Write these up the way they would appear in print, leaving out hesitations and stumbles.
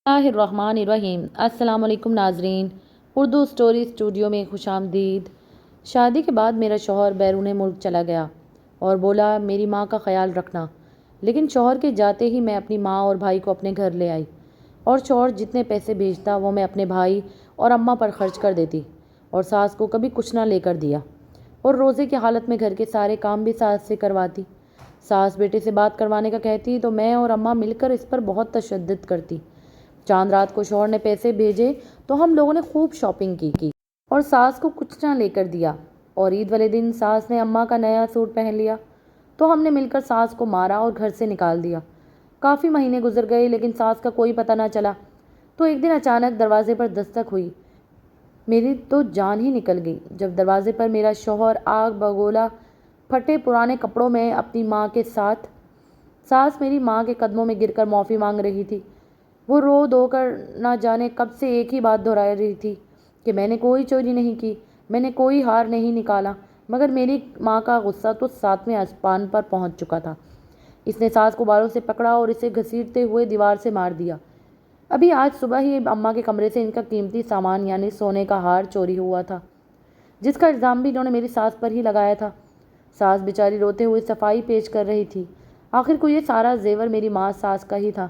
اللہ الرحمن الرحیم۔ السلام علیکم ناظرین، اردو سٹوری اسٹوڈیو میں خوش آمدید۔ شادی کے بعد میرا شوہر بیرون ملک چلا گیا اور بولا میری ماں کا خیال رکھنا، لیکن شوہر کے جاتے ہی میں اپنی ماں اور بھائی کو اپنے گھر لے آئی اور شوہر جتنے پیسے بھیجتا وہ میں اپنے بھائی اور اماں پر خرچ کر دیتی اور ساس کو کبھی کچھ نہ لے کر دیا، اور روزے کی حالت میں گھر کے سارے کام بھی ساس سے کرواتی۔ ساس بیٹے سے بات کروانے کا کہتی تو میں اور اماں مل کر اس پر بہت تشدد کرتی۔ چاند رات کو شوہر نے پیسے بھیجے تو ہم لوگوں نے خوب شاپنگ کی اور ساس کو کچھ نہ لے کر دیا، اور عید والے دن ساس نے اماں کا نیا سوٹ پہن لیا تو ہم نے مل کر ساس کو مارا اور گھر سے نکال دیا۔ کافی مہینے گزر گئے لیکن ساس کا کوئی پتہ نہ چلا، تو ایک دن اچانک دروازے پر دستک ہوئی۔ میری تو جان ہی نکل گئی جب دروازے پر میرا شوہر آگ بگولا پھٹے پرانے کپڑوں میں اپنی ماں کے ساتھ۔ ساس میری ماں کے قدموں میں گر کر معافی مانگ رہی تھی۔ وہ رو دھو کر نہ جانے کب سے ایک ہی بات دہرا رہی تھی کہ میں نے کوئی چوری نہیں کی، میں نے کوئی ہار نہیں نکالا، مگر میری ماں کا غصہ تو 7ویں آسمان پر پہنچ چکا تھا۔ اس نے ساس کو بالوں سے پکڑا اور اسے گھسیٹتے ہوئے دیوار سے مار دیا۔ ابھی آج صبح ہی اماں کے کمرے سے ان کا قیمتی سامان یعنی سونے کا ہار چوری ہوا تھا، جس کا الزام بھی انہوں نے میری ساس پر ہی لگایا تھا۔ ساس بیچاری روتے ہوئے صفائی پیش کر رہی تھی۔ آخر کو یہ سارا زیور میری ماں ساس کا ہی تھا،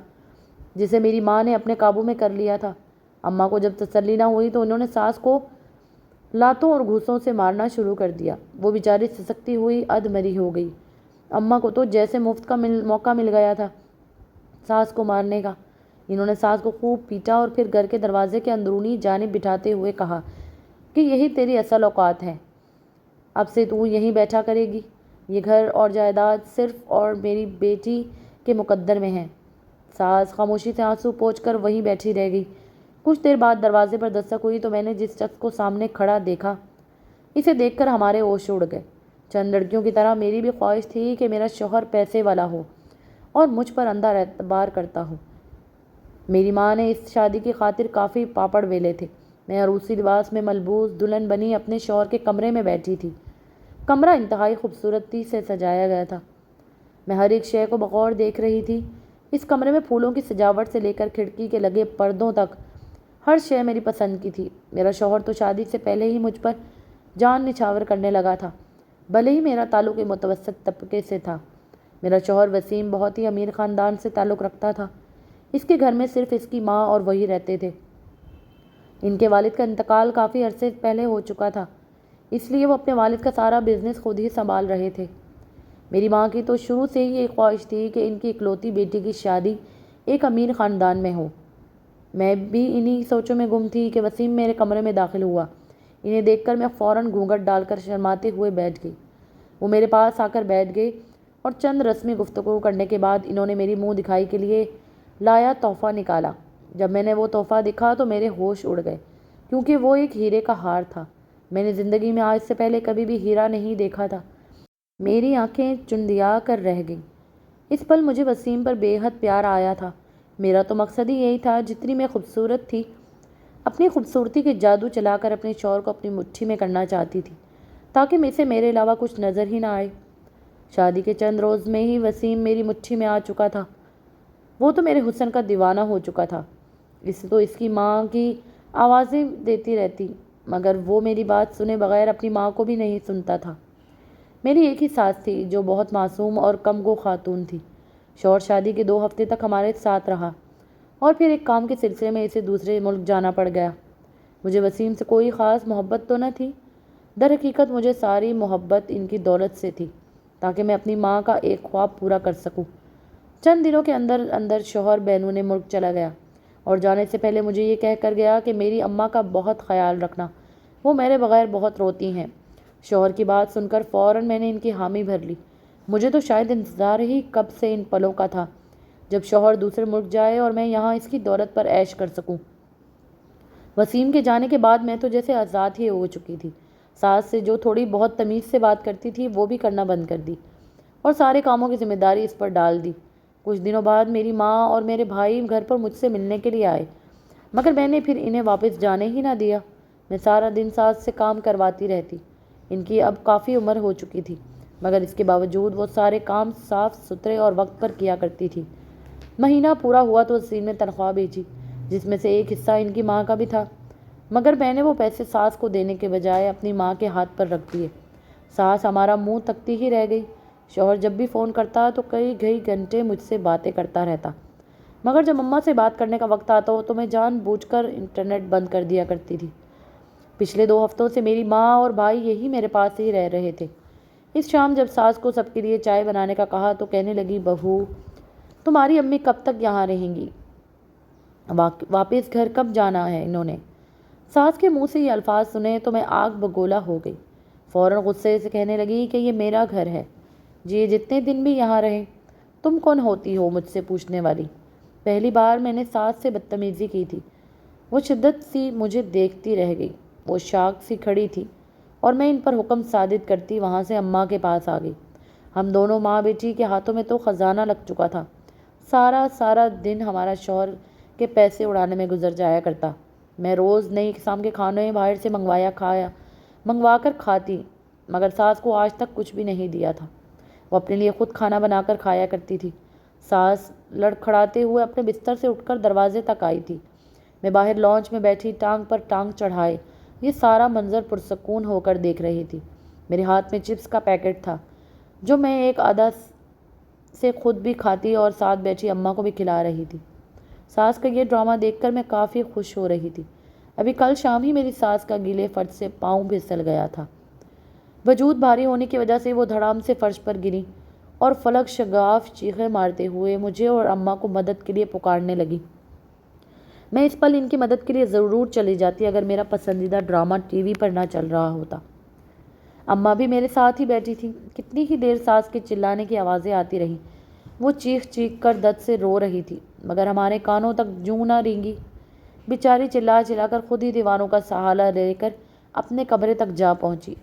جسے میری ماں نے اپنے قابو میں کر لیا تھا۔ اماں کو جب تسلی نہ ہوئی تو انہوں نے ساس کو لاتوں اور گھوسوں سے مارنا شروع کر دیا۔ وہ بیچاری سسکتی ہوئی ادمری ہو گئی۔ اماں کو تو جیسے مفت کا موقع مل گیا تھا ساس کو مارنے کا۔ انہوں نے ساس کو خوب پیٹا اور پھر گھر کے دروازے کے اندرونی جانب بٹھاتے ہوئے کہا کہ یہی تیری اصل اوقات ہے، اب سے تو یہیں بیٹھا کرے گی، یہ گھر اور جائیداد صرف اور میری بیٹی کے مقدر میں ہے۔ ساس خاموشی سے آنسو پوچھ کر وہیں بیٹھی رہ گئی۔ کچھ دیر بعد دروازے پر دستک ہوئی تو میں نے جس شخص کو سامنے کھڑا دیکھا، اسے دیکھ کر ہمارے ہوش اڑ گئے۔ چند لڑکیوں کی طرح میری بھی خواہش تھی کہ میرا شوہر پیسے والا ہو اور مجھ پر اندھا اعتبار کرتا ہو۔ میری ماں نے اس شادی کی خاطر کافی پاپڑ ویلے تھے۔ میں عروسی لباس میں ملبوس دلہن بنی اپنے شوہر کے کمرے میں بیٹھی تھی۔ کمرہ انتہائی خوبصورتی سے سجایا گیا تھا۔ میں ہر ایک شے کو بغور دیکھ رہی تھی۔ اس کمرے میں پھولوں کی سجاوٹ سے لے کر کھڑکی کے لگے پردوں تک ہر شے میری پسند کی تھی۔ میرا شوہر تو شادی سے پہلے ہی مجھ پر جان نچھاور کرنے لگا تھا، بھلے ہی میرا تعلق ایک متوسط طبقے سے تھا۔ میرا شوہر وسیم بہت ہی امیر خاندان سے تعلق رکھتا تھا۔ اس کے گھر میں صرف اس کی ماں اور وہی رہتے تھے۔ ان کے والد کا انتقال کافی عرصے پہلے ہو چکا تھا، اس لیے وہ اپنے والد کا سارا بزنس خود ہی سنبھال رہے تھے۔ میری ماں کی تو شروع سے ہی ایک خواہش تھی کہ ان کی اکلوتی بیٹی کی شادی ایک امیر خاندان میں ہو۔ میں بھی انہی سوچوں میں گم تھی کہ وسیم میرے کمرے میں داخل ہوا۔ انہیں دیکھ کر میں فوراً گھونگھٹ ڈال کر شرماتے ہوئے بیٹھ گئی۔ وہ میرے پاس آ کر بیٹھ گئے اور چند رسمی گفتگو کرنے کے بعد انہوں نے میری منہ دکھائی کے لیے لایا تحفہ نکالا۔ جب میں نے وہ تحفہ دیکھا تو میرے ہوش اڑ گئے، کیونکہ وہ ایک ہیرے کا ہار تھا۔ میں نے زندگی میں آج سے پہلے کبھی بھی ہیرا نہیں دیکھا تھا۔ میری آنکھیں چندیا کر رہ گئیں۔ اس پل مجھے وسیم پر بے حد پیار آیا تھا۔ میرا تو مقصد ہی یہی تھا، جتنی میں خوبصورت تھی اپنی خوبصورتی کے جادو چلا کر اپنے شوہر کو اپنی مٹھی میں کرنا چاہتی تھی، تاکہ میرے علاوہ کچھ نظر ہی نہ آئے۔ شادی کے چند روز میں ہی وسیم میری مٹھی میں آ چکا تھا۔ وہ تو میرے حسن کا دیوانہ ہو چکا تھا۔ اس کی ماں کی آوازیں دیتی رہتی، مگر وہ میری بات سنے بغیر اپنی ماں کو بھی نہیں سنتا تھا۔ میری ایک ہی ساس تھی جو بہت معصوم اور کم گو خاتون تھی۔ شوہر شادی کے 2 ہفتے تک ہمارے ساتھ رہا اور پھر ایک کام کے سلسلے میں اسے دوسرے ملک جانا پڑ گیا۔ مجھے وسیم سے کوئی خاص محبت تو نہ تھی، در حقیقت مجھے ساری محبت ان کی دولت سے تھی، تاکہ میں اپنی ماں کا ایک خواب پورا کر سکوں۔ چند دنوں کے اندر اندر شوہر بیرون ملک چلا گیا اور جانے سے پہلے مجھے یہ کہہ کر گیا کہ میری اماں کا بہت خیال رکھنا، وہ میرے بغیر بہت روتی ہیں۔ شوہر کی بات سن کر فوراً میں نے ان کی حامی بھر لی۔ مجھے تو شاید انتظار ہی کب سے ان پلوں کا تھا، جب شوہر دوسرے ملک جائے اور میں یہاں اس کی دولت پر عیش کر سکوں۔ وسیم کے جانے کے بعد میں تو جیسے آزاد ہی ہو چکی تھی۔ ساس سے جو تھوڑی بہت تمیز سے بات کرتی تھی وہ بھی کرنا بند کر دی اور سارے کاموں کی ذمہ داری اس پر ڈال دی۔ کچھ دنوں بعد میری ماں اور میرے بھائی گھر پر مجھ سے ملنے کے لیے آئے، مگر میں نے پھر انہیں واپس جانے ہی نہ دیا۔ میں سارا دن ساس سے کام کرواتی رہتی۔ ان کی اب کافی عمر ہو چکی تھی، مگر اس کے باوجود وہ سارے کام صاف ستھرے اور وقت پر کیا کرتی تھی۔ مہینہ پورا ہوا تو وسیم نے تنخواہ بھیجی، جس میں سے ایک حصہ ان کی ماں کا بھی تھا، مگر میں نے وہ پیسے ساس کو دینے کے بجائے اپنی ماں کے ہاتھ پر رکھ دیے۔ ساس ہمارا منہ تکتی ہی رہ گئی۔ شوہر جب بھی فون کرتا تو کئی گھنٹے مجھ سے باتیں کرتا رہتا، مگر جب اماں سے بات کرنے کا وقت آتا ہو تو میں جان بوجھ کر انٹرنیٹ بند کر دیا کرتی تھی۔ پچھلے 2 ہفتوں سے میری ماں اور بھائی یہی میرے پاس ہی رہ رہے تھے۔ اس شام جب ساس کو سب کے لیے چائے بنانے کا کہا تو کہنے لگی، بہو تمہاری امی کب تک یہاں رہیں گی؟ واپس گھر کب جانا ہے انہوں نے؟ ساس کے منہ سے یہ الفاظ سنے تو میں آگ بگولا ہو گئی۔ فوراً غصے سے کہنے لگی کہ یہ میرا گھر ہے، جی جتنے دن بھی یہاں رہیں۔ تم کون ہوتی ہو مجھ سے پوچھنے والی؟ پہلی بار میں نے ساس سے بدتمیزی کی تھی۔ وہ شدت سی مجھے دیکھتی رہ گئی۔ وہ شاک سی کھڑی تھی اور میں ان پر حکم صادر کرتی وہاں سے اماں کے پاس آ گئی۔ ہم دونوں ماں بیٹی کے ہاتھوں میں تو خزانہ لگ چکا تھا۔ سارا دن ہمارا شوہر کے پیسے اڑانے میں گزر جایا کرتا۔ میں روز نئی قسم کے کھانے باہر سے منگوا کر کھاتی، مگر ساس کو آج تک کچھ بھی نہیں دیا تھا۔ وہ اپنے لیے خود کھانا بنا کر کھایا کرتی تھی۔ ساس لڑکھڑاتے ہوئے اپنے بستر سے اٹھ کر دروازے تک آئی تھی۔ میں باہر لانچ میں بیٹھی ٹانگ پر ٹانگ چڑھائے یہ سارا منظر پرسکون ہو کر دیکھ رہی تھی۔ میرے ہاتھ میں چپس کا پیکٹ تھا جو میں ایک آدھا سے خود بھی کھاتی اور ساتھ بیٹھی اماں کو بھی کھلا رہی تھی۔ ساس کا یہ ڈرامہ دیکھ کر میں کافی خوش ہو رہی تھی۔ ابھی کل شام ہی میری ساس کا گیلے فرش سے پاؤں پھسل گیا تھا۔ وجود بھاری ہونے کی وجہ سے وہ دھڑام سے فرش پر گری اور فلک شگاف چیخیں مارتے ہوئے مجھے اور اماں کو مدد کے لیے پکارنے لگی۔ میں اس پل ان کی مدد کے لیے ضرور چلی جاتی اگر میرا پسندیدہ ڈرامہ ٹی وی پر نہ چل رہا ہوتا۔ اماں بھی میرے ساتھ ہی بیٹھی تھی۔ کتنی ہی دیر ساس کے چلانے کی آوازیں آتی رہیں۔ وہ چیخ کر درد سے رو رہی تھی، مگر ہمارے کانوں تک جوں نہ رینگی۔ بیچاری چلا کر خود ہی دیواروں کا سہارا لے کر اپنے کمرے تک جا پہنچی۔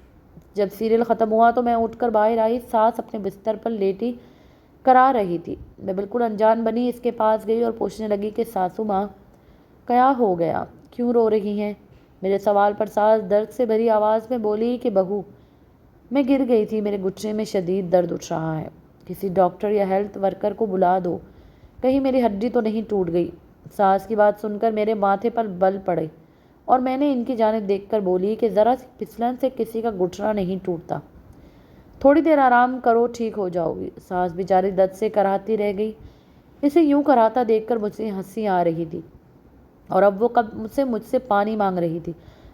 جب سیریل ختم ہوا تو میں اٹھ کر باہر آئی۔ ساس اپنے بستر پر لیٹی کرا رہی تھی۔ میں بالکل انجان بنی اس کے پاس گئی اور پوچھنے لگی کہ ساسو ماں کیا ہو گیا، کیوں رو رہی ہیں؟ میرے سوال پر ساس درد سے بھری آواز میں بولی کہ بہو میں گر گئی تھی، میرے گھٹنے میں شدید درد اٹھ رہا ہے، کسی ڈاکٹر یا ہیلتھ ورکر کو بلا دو، کہیں میری ہڈی تو نہیں ٹوٹ گئی؟ ساس کی بات سن کر میرے ماتھے پر بل پڑے اور میں نے ان کی جانب دیکھ کر بولی کہ ذرا سی پھسلن سے کسی کا گھٹنا نہیں ٹوٹتا، تھوڑی دیر آرام کرو ٹھیک ہو جاؤ گی۔ ساس بیچاری درد سے کراہتی رہ گئی۔ اسے یوں کراہتا دیکھ کر مجھے ہنسی آ رہی تھی اور اب وہ مجھ سے پانی مانگ رہی تھی،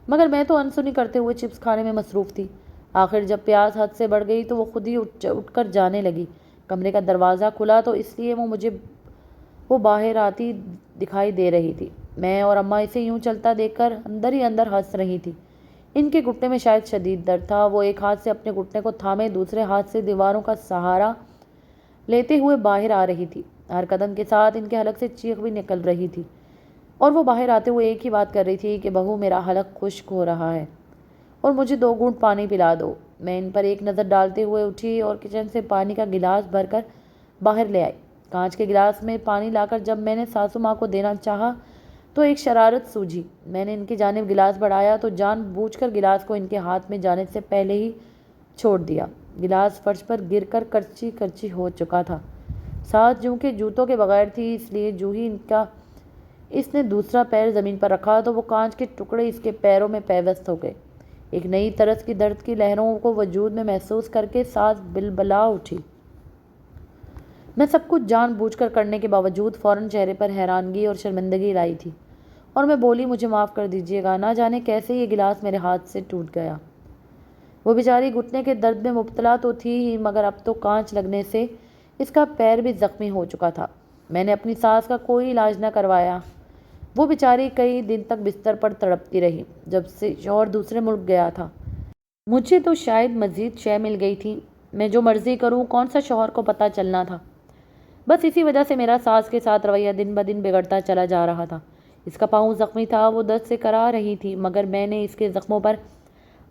مگر میں تو انسنی کرتے ہوئے چپس کھانے میں مصروف تھی۔ آخر جب پیاس حد سے بڑھ گئی تو وہ خود ہی اٹھ کر جانے لگی۔ کمرے کا دروازہ کھلا تو اس لیے وہ باہر آتی دکھائی دے رہی تھی۔ میں اور اماں اسے یوں چلتا دیکھ کر اندر ہی اندر ہنس رہی تھی۔ ان کے گھٹنے میں شاید شدید درد تھا۔ وہ ایک ہاتھ سے اپنے گھٹنے کو تھامے دوسرے ہاتھ سے دیواروں کا سہارا لیتے ہوئے باہر آ رہی تھی۔ ہر قدم کے ساتھ ان کے حلق سے چیخ بھی نکل رہی تھی اور وہ باہر آتے ہوئے ایک ہی بات کر رہی تھی کہ بہو میرا حلق خشک ہو رہا ہے اور مجھے 2 گھونٹ پانی پلا دو۔ میں ان پر ایک نظر ڈالتے ہوئے اٹھی اور کچن سے پانی کا گلاس بھر کر باہر لے آئی۔ کانچ کے گلاس میں پانی لا کر جب میں نے ساسو ماں کو دینا چاہا تو ایک شرارت سوجھی۔ میں نے ان کی جانب گلاس بڑھایا تو جان بوجھ کر گلاس کو ان کے ہاتھ میں جانے سے پہلے ہی چھوڑ دیا۔ گلاس فرش پر گر کر کرچی ہو چکا تھا۔ ساس جوں کہ جوتوں کے بغیر تھی، اس لیے جو ہی اس نے دوسرا پیر زمین پر رکھا تو وہ کانچ کے ٹکڑے اس کے پیروں میں پیوست ہو گئے۔ ایک نئی طرز کی درد کی لہروں کو وجود میں محسوس کر کے ساس بلبلا اٹھی۔ میں سب کچھ جان بوجھ کر کرنے کے باوجود فوراً چہرے پر حیرانگی اور شرمندگی لائی تھی اور میں بولی مجھے معاف کر دیجیے گا، نہ جانے کیسے یہ گلاس میرے ہاتھ سے ٹوٹ گیا۔ وہ بیچاری گھٹنے کے درد میں مبتلا تو تھی ہی، مگر اب تو کانچ لگنے سے اس کا پیر بھی زخمی ہو چکا تھا۔ میں نے اپنی ساس کا کوئی علاج نہ کروایا۔ وہ بیچاری کئی دن تک بستر پر تڑپتی رہی۔ جب سے شوہر دوسرے ملک گیا تھا مجھے تو شاید مزید شے مل گئی تھی۔ میں جو مرضی کروں کون سا شوہر کو پتہ چلنا تھا۔ بس اسی وجہ سے میرا ساس کے ساتھ رویہ دن بدن بگڑتا چلا جا رہا تھا۔ اس کا پاؤں زخمی تھا، وہ درد سے کرا رہی تھی، مگر میں نے اس کے زخموں پر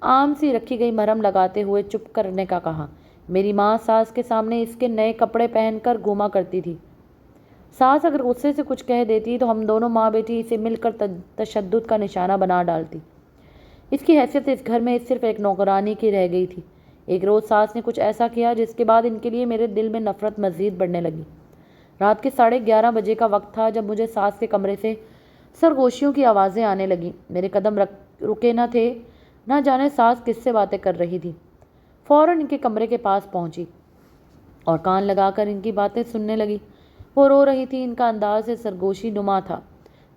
عام سی رکھی گئی مرہم لگاتے ہوئے چپ کرنے کا کہا۔ میری ماں ساس کے سامنے اس کے نئے کپڑے پہن کر گھوما کرتی تھی۔ ساس اگر غصے سے کچھ کہہ دیتی تو ہم دونوں ماں بیٹی اسے مل کر تشدد کا نشانہ بنا ڈالتی۔ اس کی حیثیت اس گھر میں صرف ایک نوکرانی کی رہ گئی تھی۔ ایک روز ساس نے کچھ ایسا کیا جس کے بعد ان کے لیے میرے دل میں نفرت مزید بڑھنے لگی۔ رات کے 11:30 بجے کا وقت تھا جب مجھے ساس کے کمرے سے سرگوشیوں کی آوازیں آنے لگیں۔ میرے قدم رکے نہ تھے، نہ جانے ساس کس سے باتیں کر رہی تھی۔ فوراً ان کے کمرے کے پاس پہنچی اور کان لگا کر ان کی باتیں سننے لگی۔ وہ رو رہی تھی، ان کا انداز سرگوشی نما تھا۔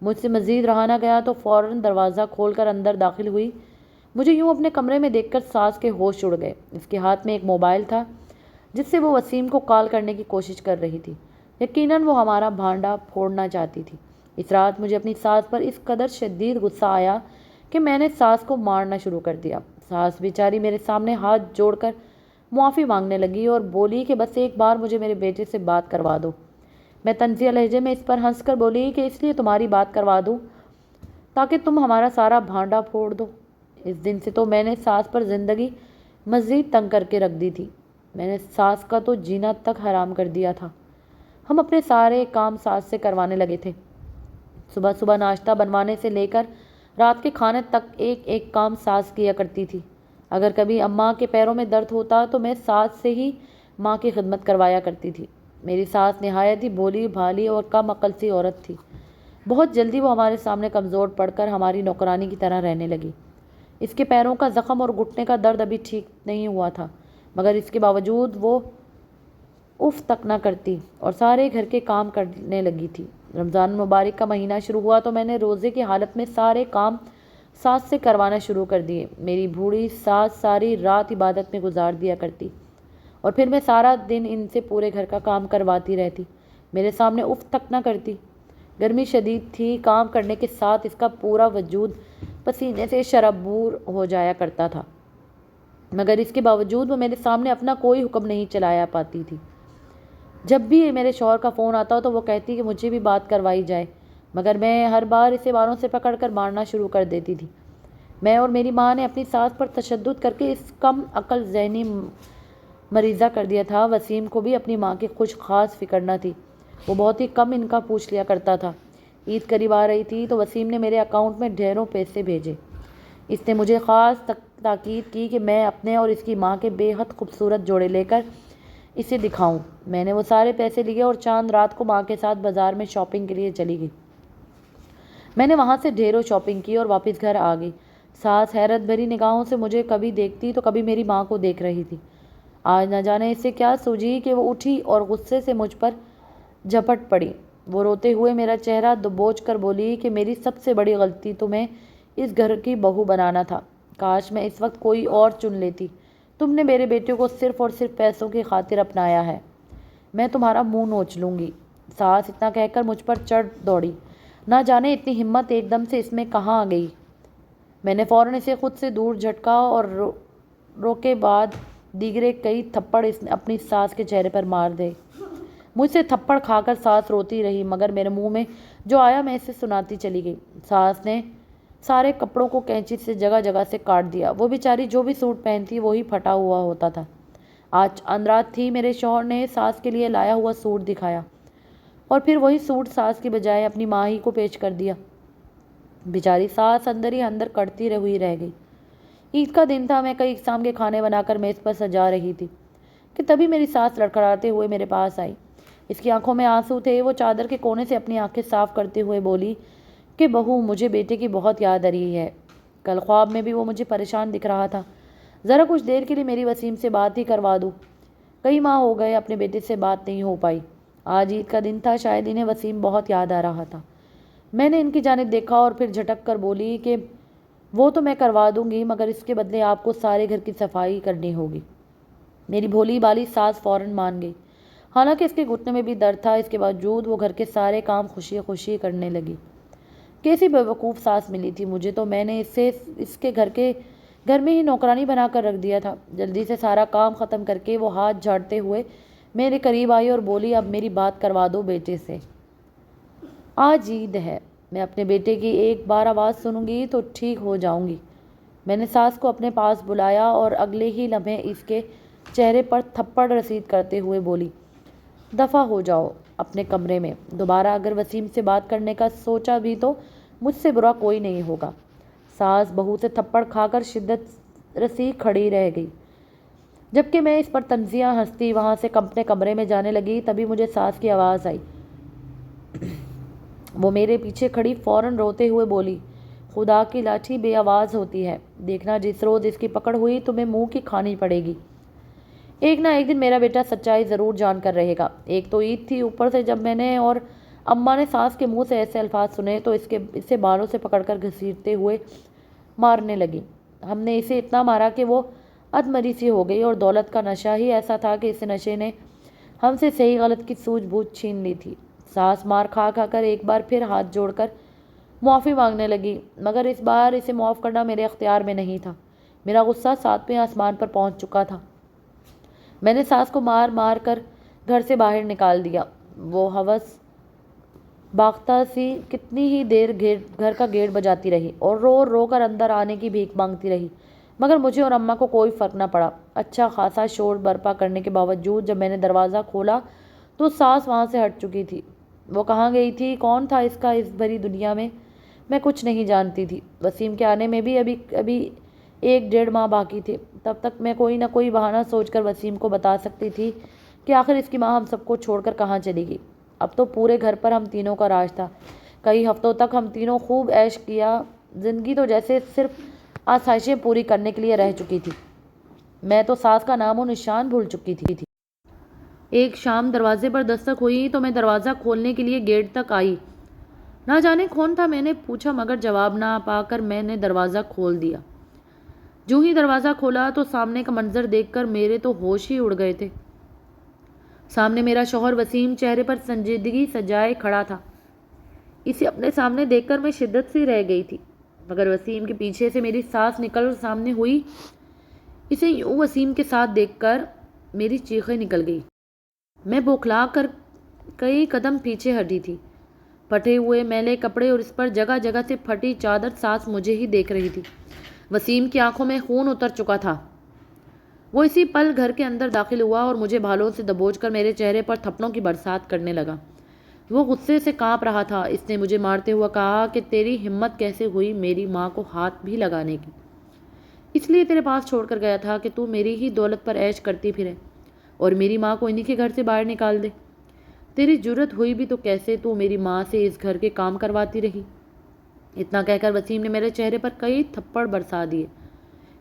مجھ سے مزید رہا نہ گیا تو فوراً دروازہ کھول کر اندر داخل ہوئی۔ مجھے یوں اپنے کمرے میں دیکھ کر ساس کے ہوش اڑ گئے۔ اس کے ہاتھ میں ایک موبائل تھا جس سے وہ وسیم کو کال کرنے کی کوشش کر رہی تھی۔ یقیناً وہ ہمارا بھانڈا پھوڑنا چاہتی تھی۔ اس رات مجھے اپنی ساس پر اس قدر شدید غصہ آیا کہ میں نے ساس کو مارنا شروع کر دیا۔ ساس بیچاری میرے سامنے ہاتھ جوڑ کر معافی مانگنے لگی اور بولی کہ بس ایک بار مجھے میرے بیٹے سے بات کروا دو۔ میں طنزیہ لہجے میں اس پر ہنس کر بولی کہ اس لیے تمہاری بات کروا دوں تاکہ تم ہمارا سارا بھانڈا پھوڑ دو۔ اس دن سے تو میں نے ساس پر زندگی مزید تنگ کر کے رکھ دی تھی۔ میں نے ساس کا تو جینا تک حرام کر دیا تھا۔ ہم اپنے سارے کام ساس سے کروانے لگے تھے۔ صبح صبح ناشتہ بنوانے سے لے کر رات کے کھانے تک ایک ایک کام ساس کیا کرتی تھی۔ اگر کبھی اماں کے پیروں میں درد ہوتا تو میں ساس سے ہی ماں کی خدمت کروایا کرتی تھی۔ میری ساس نہایت ہی بھولی بھالی اور کم عقل سی عورت تھی۔ بہت جلدی وہ ہمارے سامنے کمزور پڑ کر ہماری نوکرانی کی طرح رہنے لگی۔ اس کے پیروں کا زخم اور گھٹنے کا درد ابھی ٹھیک نہیں ہوا تھا، مگر اس کے باوجود وہ اف تک نہ کرتی اور سارے گھر کے کام کرنے لگی تھی۔ رمضان المبارک کا مہینہ شروع ہوا تو میں نے روزے کی حالت میں سارے کام ساس سے کروانا شروع کر دیے۔ میری بوڑھی ساس ساری رات عبادت میں گزار دیا کرتی اور پھر میں سارا دن ان سے پورے گھر کا کام کرواتی رہتی، میرے سامنے اف تک نہ کرتی۔ گرمی شدید تھی، کام کرنے کے ساتھ اس کا پورا وجود پسینے سے شرابور ہو جایا کرتا تھا، مگر اس کے باوجود وہ میرے سامنے اپنا کوئی حکم نہیں چلایا پاتی تھی۔ جب بھی میرے شوہر کا فون آتا تو وہ کہتی کہ مجھے بھی بات کروائی جائے، مگر میں ہر بار اسے بالوں سے پکڑ کر مارنا شروع کر دیتی تھی۔ میں اور میری ماں نے اپنی ساس پر تشدد کر کے اس کم عقل ذہنی مریضہ کر دیا تھا۔ وسیم کو بھی اپنی ماں کی کچھ خاص فکر نہ تھی، وہ بہت ہی کم ان کا پوچھ لیا کرتا تھا۔ عید قریب آ رہی تھی تو وسیم نے میرے اکاؤنٹ میں ڈھیروں پیسے بھیجے۔ اس نے مجھے خاص تاکید کی کہ میں اپنے اور اس کی ماں کے بے حد خوبصورت جوڑے لے کر اسے دکھاؤں۔ میں نے وہ سارے پیسے لیے اور چاند رات کو ماں کے ساتھ بازار میں شاپنگ کے لیے چلی گئی۔ میں نے وہاں سے ڈھیروں شاپنگ کی اور واپس گھر آ گئی۔ ساس حیرت بھری نگاہوں سے مجھے کبھی دیکھتی تو کبھی میری ماں کو دیکھ رہی تھی۔ آج نہ جانے اسے کیا سوجی کہ وہ اٹھی اور غصے سے مجھ پر جھپٹ پڑی۔ وہ روتے ہوئے میرا چہرہ دبوچ کر بولی کہ میری سب سے بڑی غلطی تمہیں اس گھر کی بہو بنانا تھا۔ کاش میں اس وقت کوئی اور چن لیتی۔ تم نے میرے بیٹے کو صرف اور صرف پیسوں کی خاطر اپنایا ہے۔ میں تمہارا منہ نوچ لوں گی۔ ساس اتنا کہہ کر مجھ پر چڑھ دوڑی۔ نہ جانے اتنی ہمت ایک دم سے اس میں کہاں آ گئی۔ میں نے فوراً اسے خود سے دور جھٹکا اور روکے بعد دیگرے کئی تھپڑ اپنی ساس کے چہرے پر مار دے۔ مجھ سے تھپڑ کھا کر ساس روتی رہی، مگر میرے منہ میں جو آیا میں اسے سناتی چلی گئی۔ ساس نے سارے کپڑوں کو کینچی سے جگہ جگہ سے کاٹ دیا۔ وہ بیچاری جو بھی سوٹ پہنتی وہی پھٹا ہوا ہوتا تھا۔ آج چاند رات تھی، میرے شوہر نے ساس کے لیے لایا ہوا سوٹ دکھایا اور پھر وہی سوٹ ساس کی بجائے اپنی ماں ہی کو پیش کر دیا۔ بیچاری ساس اندر ہی اندر کڑتی ہوئی رہ گئی۔ عید کا دن تھا، میں کئی اقسام کے کھانے بنا کر میز پر سجا رہی تھی کہ تبھی میری ساس لڑکھڑاتے ہوئے میرے پاس آئی۔ اس کی آنکھوں میں آنسو تھے۔ وہ چادر کے کونے سے اپنی آنکھیں صاف کرتے ہوئے بولی کہ بہو مجھے بیٹے کی بہت یاد آ رہی ہے۔ کل خواب میں بھی وہ مجھے پریشان دکھ رہا تھا۔ ذرا کچھ دیر کے لیے میری وسیم سے بات ہی کروا دوں۔ کئی ماہ ہو گئے اپنے بیٹے سے بات نہیں ہو پائی۔ آج عید کا دن تھا، شاید انہیں وسیم بہت یاد آ رہا تھا۔ میں نے ان کی جانب دیکھا اور پھر جھٹک کر بولی کہ وہ تو میں کروا دوں گی، مگر اس کے بدلے آپ کو سارے گھر کی صفائی کرنی ہوگی۔ میری بھولی بالی ساس فوراً مان گئی۔ حالانکہ اس کے گھٹنے میں بھی درد تھا، اس کے باوجود وہ گھر کے سارے کام خوشی خوشی کرنے لگی۔ کیسی بیوقوف ساس ملی تھی مجھے تو میں نے اسے اس کے گھر میں ہی نوکرانی بنا کر رکھ دیا تھا۔ جلدی سے سارا کام ختم کر کے وہ ہاتھ جھاڑتے ہوئے میرے قریب آئی اور بولی اب میری بات کروا دو بیٹے سے۔ آج عید ہے، میں اپنے بیٹے کی ایک بار آواز سنوں گی تو ٹھیک ہو جاؤں گی۔ میں نے ساس کو اپنے پاس بلایا اور اگلے ہی لمحے اس کے چہرے پر تھپڑ رسید کرتے ہوئے بولی دفع ہو جاؤ اپنے کمرے میں۔ دوبارہ اگر وسیم سے بات کرنے کا سوچا بھی تو مجھ سے برا کوئی نہیں ہوگا۔ ساس بہو سے تھپڑ کھا کر شدت رسی کھڑی رہ گئی۔ جبکہ میں اس پر طنزیہ ہنستی وہاں سے اپنے کمرے میں جانے لگی، تبھی مجھے ساس کی آواز آئی وہ میرے پیچھے کھڑی فوراً روتے ہوئے بولی، خدا کی لاٹھی بے آواز ہوتی ہے، دیکھنا جس روز اس کی پکڑ ہوئی تمہیں منہ کی کھانی پڑے گی۔ ایک نہ ایک دن میرا بیٹا سچائی ضرور جان کر رہے گا۔ ایک تو عید تھی، اوپر سے جب میں نے اور اماں نے ساس کے منہ سے ایسے الفاظ سنے تو اسے بالوں سے پکڑ کر گھسیٹتے ہوئے مارنے لگی۔ ہم نے اسے اتنا مارا کہ وہ ادمری سی ہو گئی، اور دولت کا نشہ ہی ایسا تھا کہ اس نشے نے ہم سے صحیح غلط کی سوجھ بوجھ چھین لی تھی۔ ساس مار کھا کھا کر ایک بار پھر ہاتھ جوڑ کر معافی مانگنے لگی، مگر اس بار اسے معاف کرنا میرے اختیار میں نہیں تھا۔ میرا غصہ ساتویں آسمان پر پہنچ چکا تھا۔ میں نے ساس کو مار مار کر گھر سے باہر نکال دیا۔ وہ ہوس باختہ سی کتنی ہی دیر گھر کا گیٹ بجاتی رہی اور رو رو کر اندر آنے کی بھیک مانگتی رہی، مگر مجھے اور اماں کو کوئی فرق نہ پڑا۔ اچھا خاصا شور برپا کرنے کے باوجود جب میں نے دروازہ کھولا تو ساس وہاں سے ہٹ چکی تھی۔ وہ کہاں گئی تھی، کون تھا اس کا اس بھری دنیا میں کچھ نہیں جانتی تھی۔ وسیم کے آنے میں بھی ابھی 1 ڈیڑھ ماہ باقی تھے۔ تب تک میں کوئی نہ کوئی بہانہ سوچ کر وسیم کو بتا سکتی تھی کہ آخر اس کی ماں ہم سب کو چھوڑ کر کہاں چلی گئی۔ اب تو پورے گھر پر ہم تینوں کا راج تھا۔ کئی ہفتوں تک ہم تینوں خوب عیش کیا۔ زندگی تو جیسے صرف آسائشیں پوری کرنے کے لیے رہ چکی تھی۔ میں تو ساس کا نام و نشان بھول چکی تھی۔ ایک شام دروازے پر دستک ہوئی تو میں دروازہ کھولنے کے لیے گیٹ تک آئی۔ نہ جانے کون تھا، میں نے پوچھا، مگر جواب نہ پا کر میں نے دروازہ کھول دیا۔ جو ہی دروازہ کھولا تو سامنے کا منظر دیکھ کر میرے تو ہوش ہی اڑ گئے تھے۔ سامنے میرا شوہر وسیم چہرے پر سنجیدگی سجائے کھڑا تھا۔ اسے اپنے سامنے دیکھ کر میں شدت سے رہ گئی تھی، مگر وسیم کے پیچھے سے میری ساس نکل سامنے ہوئی۔ اسے یوں وسیم کے ساتھ دیکھ کر میری چیخیں نکل گئی۔ میں بوکھلا کر کئی قدم پیچھے ہٹی تھی۔ پھٹے ہوئے میلے کپڑے اور اس پر جگہ جگہ سے پھٹی چادر، ساس مجھے ہی دیکھ رہی تھی۔ وسیم کی آنکھوں میں خون اتر چکا تھا۔ وہ اسی پل گھر کے اندر داخل ہوا اور مجھے بھالوں سے دبوچ کر میرے چہرے پر تھپڑوں کی برسات کرنے لگا۔ وہ غصے سے کانپ رہا تھا۔ اس نے مجھے مارتے ہوا کہا کہ تیری ہمت کیسے ہوئی میری ماں کو ہاتھ بھی لگانے کی؟ اس لیے تیرے پاس چھوڑ کر گیا تھا کہ تو میری ہی دولت پر عیش کرتی پھرے اور میری ماں کو انہی کے گھر سے باہر نکال دے۔ تیری جرت ہوئی بھی تو کیسے تو میری ماں سے اس گھر کے کام کرواتی رہی؟ اتنا کہہ کر وسیم نے میرے چہرے پر کئی تھپڑ برسا دیے۔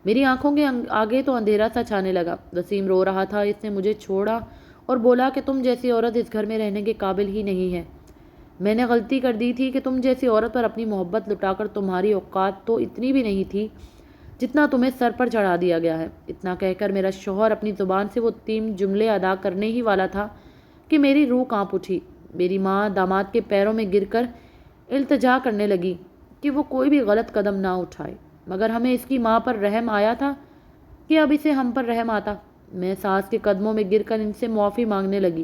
میری آنکھوں کے آگے تو اندھیرا سا چھانے لگا۔ وسیم رو رہا تھا۔ اس نے مجھے چھوڑا اور بولا کہ تم جیسی عورت اس گھر میں رہنے کے قابل ہی نہیں ہے۔ میں نے غلطی کر دی تھی کہ تم جیسی عورت پر اپنی محبت لٹا کر تمہاری اوقات تو اتنی بھی نہیں تھی جتنا تمہیں سر پر چڑھا دیا گیا ہے۔ اتنا کہہ کر میرا شوہر اپنی زبان سے وہ 3 جملے ادا کرنے ہی والا تھا کہ میری روح کانپ اٹھی۔ میری ماں داماد کے پیروں میں گر کر التجا کرنے لگی کہ وہ کوئی بھی غلط قدم نہ اٹھائے، مگر ہمیں اس کی ماں پر رحم آیا تھا کہ اب اسے ہم پر رحم آتا۔ میں ساس کے قدموں میں گر کر ان سے معافی مانگنے لگی،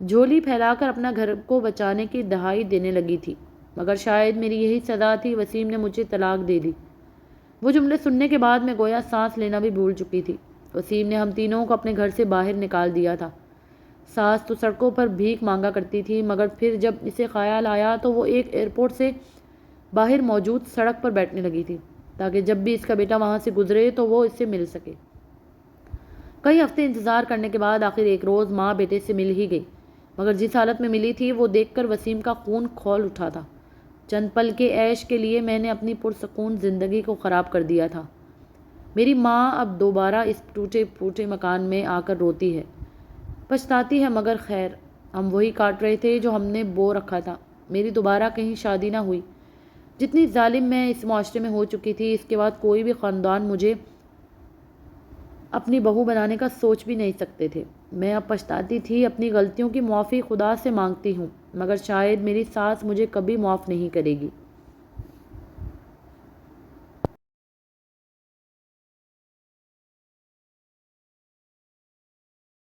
جھولی پھیلا کر اپنا گھر کو بچانے کی دہائی دینے لگی تھی، مگر شاید میری یہی سزا تھی۔ وسیم نے مجھے طلاق دے دی۔ وہ جملے سننے کے بعد میں گویا سانس لینا بھی بھول چکی تھی۔ وسیم نے ہم تینوں کو اپنے گھر سے باہر نکال دیا تھا۔ ساس تو سڑکوں پر بھیک مانگا کرتی تھی، مگر پھر جب اسے خیال آیا تو وہ ایک ایئرپورٹ سے باہر موجود سڑک پر بیٹھنے لگی تھی تاکہ جب بھی اس کا بیٹا وہاں سے گزرے تو وہ اس سے مل سکے۔ کئی ہفتے انتظار کرنے کے بعد آخر ایک روز ماں بیٹے سے مل ہی گئی، مگر جس حالت میں ملی تھی وہ دیکھ کر وسیم کا خون کھول اٹھا تھا۔ چند پل کے عیش کے لیے میں نے اپنی پرسکون زندگی کو خراب کر دیا تھا۔ میری ماں اب دوبارہ اس ٹوٹے پھوٹے مکان میں آ کر روتی ہے، پچھتاتی ہے، مگر خیر ہم وہی کاٹ رہے تھے جو ہم نے بو رکھا تھا۔ میری دوبارہ کہیں شادی نہ ہوئی۔ جتنی ظالم میں اس معاشرے میں ہو چکی تھی، اس کے بعد کوئی بھی خاندان مجھے اپنی بہو بنانے کا سوچ بھی نہیں سکتے تھے۔ میں اب پچھتاتی تھی، اپنی غلطیوں کی معافی خدا سے مانگتی ہوں، مگر شاید میری ساس مجھے کبھی معاف نہیں کرے گی۔